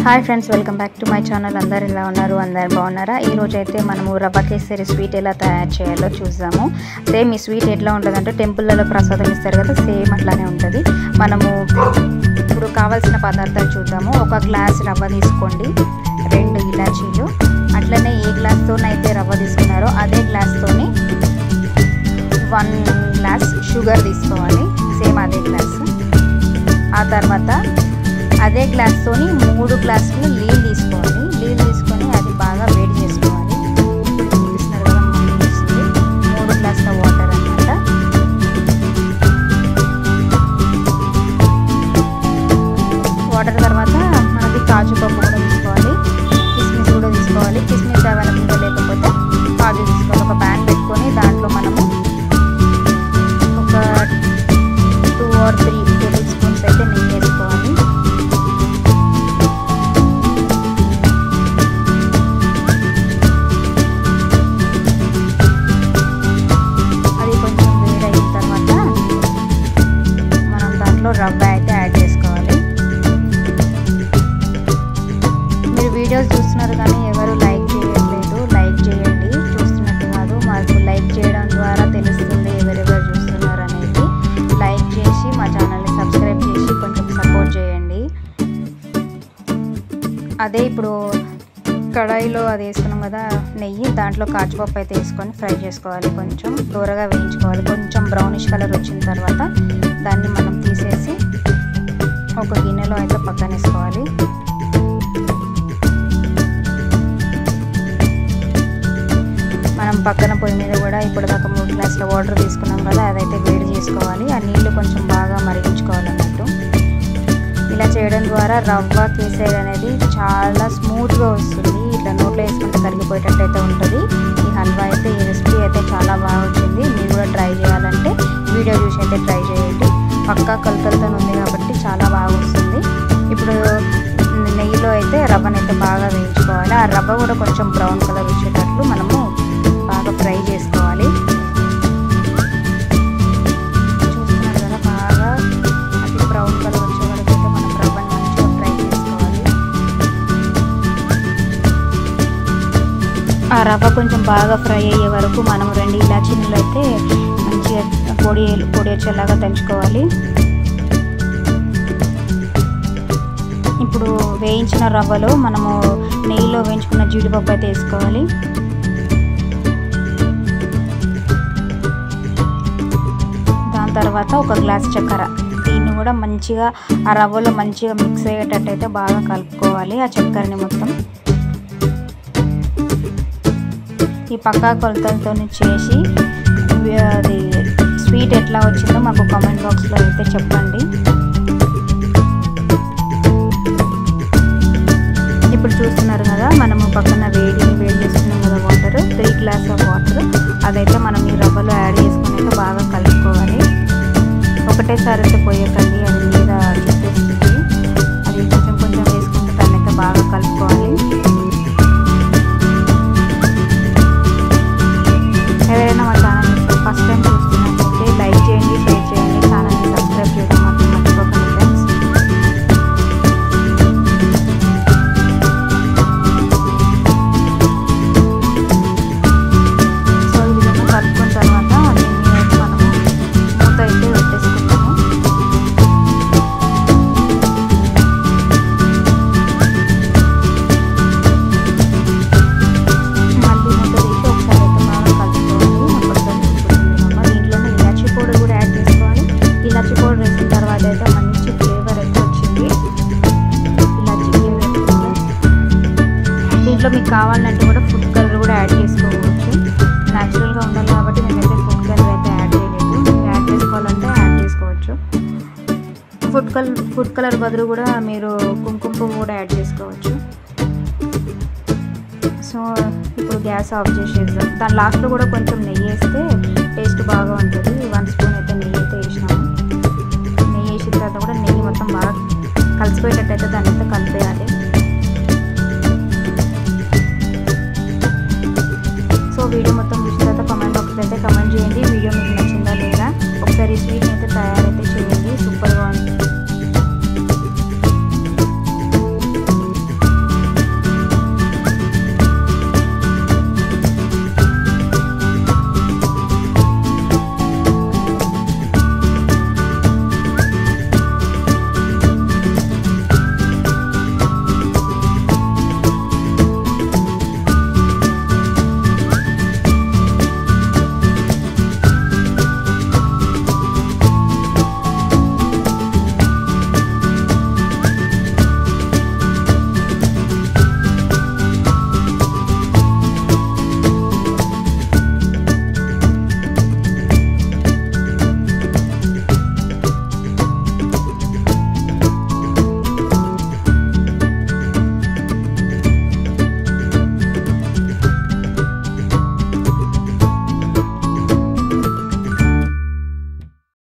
Hi friends, welcome back to my channel. అందరు ఎలా ఉన్నారు? అందరు బాగున్నారా? ఈ రోజు అయితే మనము రవ్వ కేసరి స్వీట్ ఎలా తయారు చేయాలో చూద్దాము. సేమ్ ఈ స్వీట్ ఎట్లా ఉంటుందంటే టెంపుల్లలో ప్రసాదం ఇస్తారు కదా, సేమ్ అట్లానే ఉంటుంది. మనము ఇప్పుడు కావాల్సిన పదార్థాలు చూద్దాము. ఒక గ్లాస్ రవ్వ తీసుకోండి, 2 ఇలాచీలు, అట్లనే ఏ గ్లాస్తోనైతే రవ్వ తీసుకున్నారో అదే గ్లాస్తోని 1 గ్లాస్ షుగర్ తీసుకోవాలి, సేమ్ అదే గ్లాస్. ఆ తర్వాత అదే గ్లాస్తోని 3 గ్లాసులు నీళ్ళు తీసుకోవాలి. నీళ్ళు తీసుకొని అది బాగా వేడి చేసుకోవాలి. చూపిస్తున్నారు కదా, 3 గ్లాసుల వాటర్ అన్నమాట. వాటర్ తర్వాత మనకి కాజు పప్పు కూడా తీసుకోవాలి, కిస్మిస్ కూడా తీసుకోవాలి. కిస్మిస్ అవైలబుల్గా లేకపోతే కాజు తీసుకోవాలి. ఒక ప్యాన్ పెట్టుకొని దాంట్లో మనము ఒక 2 or 3 టేబుల్ స్పూన్స్ అయితే నెయ్యి వేసుకోవాలి. రవ్వ అయితే యాడ్ చేసుకోవాలి. మీరు వీడియోస్ చూస్తున్నారు కానీ ఎవరు లైక్ చేయట్లేదు. లైక్ చేయండి, చూస్తున్నట్టు కాదు, మాకు లైక్ చేయడం ద్వారా తెలుస్తుంది ఎవరెవరు చూస్తున్నారు అనేది. లైక్ చేసి మా ఛానల్ని సబ్స్క్రైబ్ చేసి కొంచెం సపోర్ట్ చేయండి. అదే ఇప్పుడు కడాయిలో అది వేసుకున్నాం కదా నెయ్యి, దాంట్లో కాజుపప్పు అయితే వేసుకొని ఫ్రై చేసుకోవాలి. కొంచెం దూరగా వేయించుకోవాలి. కొంచెం బ్రౌనిష్ కలర్ వచ్చిన తర్వాత దాన్ని మనం తీసేసి ఒక గిన్నెలో అయితే పక్కన వేసుకోవాలి. మనం పక్కన పొయ్యి మీద కూడా ఇప్పటిదాకా 3 గ్లాసుల వాటర్ తీసుకున్నాం కదా, అదైతే వేడి చేసుకోవాలి. ఆ నీళ్లు కొంచెం బాగా మరిగించుకోవాలి అన్నట్టు. ఇలా చేయడం ద్వారా రవ్వ కేసరి అనేది చాలా స్మూత్గా వస్తుంది. ఇట్లా నోట్లో వేసుకుంటే కరిగిపోయేటట్టు అయితే ఉంటుంది. ఈ హల్వా అయితే, ఈ రెసిపీ అయితే చాలా బాగా వచ్చింది. మీరు కూడా ట్రై చేయాలంటే వీడియో చూసి అయితే ట్రై చేయండి. పక్కా కొలతలతో ఉంది కాబట్టి చాలా బాగా వస్తుంది. ఇప్పుడు నెయ్యిలో అయితే రవ్వనైతే బాగా వేయించుకోవాలి. ఆ రవ్వ కూడా కొంచెం బ్రౌన్ కలర్ వచ్చేటట్లు మనము బాగా ఫ్రై చేసుకోవాలి. చూస్తున్నారు కదా, బాగా అది బ్రౌన్ కలర్ వచ్చే వరకు అయితే మనం రవ్వని మంచిగా ఫ్రై చేసుకోవాలి. ఆ రవ్వ కొంచెం బాగా ఫ్రై అయ్యే వరకు మనం 2 ఇలాచీలు అయితే మంచిగా పొడి వచ్చేలాగా దంచుకోవాలి. ఇప్పుడు వేయించిన రవ్వలో మనము నెయ్యిలో వేయించుకున్న జీడిపప్పు అయితే వేసుకోవాలి. దాని తర్వాత ఒక గ్లాస్ చక్కెర, దీన్ని కూడా మంచిగా ఆ రవ్వలో మంచిగా మిక్స్ అయ్యేటట్టు అయితే బాగా కలుపుకోవాలి ఆ చక్కెరని మొత్తం. ఈ పక్కా కొలతలతో చేసి అది స్వీట్ ఎట్లా వచ్చిందో మాకు కామెంట్ బాక్స్లో అయితే చెప్పండి. ఇప్పుడు చూస్తున్నారు కదా, మనము పక్కన వేడి చేసుకున్నాం కదా వాటర్, 3 గ్లాస్ ఆఫ్ వాటర్, అదైతే మనం ఈ రవ్వలో యాడ్ చేసుకుని అయితే బాగా కలుపుకోవాలి. ఒకటేసారి అయితే పోయకండి, అది మీద చుట్టేస్తుంది. అది కొంచెం కొంచెం వేసుకుంటే దాన్ని అయితే బాగా కలుపుకోవాలి. ఎవరైనా మా ఛానల్ ఫస్ట్ టైం చూస్తున్నట్లయితే లైక్ చేయండి, షేర్ చేయండి, ఛానల్ని సబ్స్క్రైబ్ చేయడం మాత్రం మర్చిపోకండి ఫ్రెండ్స్. సో ఈ విధంగా కలుపుకున్న తర్వాత దీన్ని అయితే మనము మూత అయితే పెట్టేసుకుంటాము. మళ్ళీ మూత తీసి ఒకసారి అయితే బాగా కలుపుకోవాలి. దీంట్లోనే ఇలాచీ పౌడర్ కూడా యాడ్ చేసుకోవాలి. ఇలాచీ పౌడర్ వేసిన తర్వాత అయితే మంచి ఫ్లేవర్ అయితే వచ్చింది. ఇలాచీ ఫ్లేవర్ దీంట్లో మీకు కావాలంటే కూడా ఫుడ్ కలర్ కూడా యాడ్ చేసుకోవచ్చు. న్యాచురల్గా ఉండాలి కాబట్టి నేనైతే ఫుడ్ కలర్ అయితే యాడ్ చేయలేదు. యాడ్ చేసుకోవాలంటే యాడ్ చేసుకోవచ్చు. ఫుడ్ కలర్ బదులు కూడా మీరు కుంకుమ పువ్వు కూడా యాడ్ చేసుకోవచ్చు. సో ఇప్పుడు గ్యాస్ ఆఫ్ చేసేద్దాం. దాని లాస్ట్లో కూడా కొంచెం నెయ్యి వేస్తే టేస్ట్ బాగా ఉంటుంది. 1 స్పూన్ అయితే నెయ్యి అయితే వేసినాము. నెయ్యి వేసిన తర్వాత కూడా నెయ్యి మొత్తం బాగా కలిసిపోయేటట్టు అయితే దాన్ని అయితే కలిపేయాలి.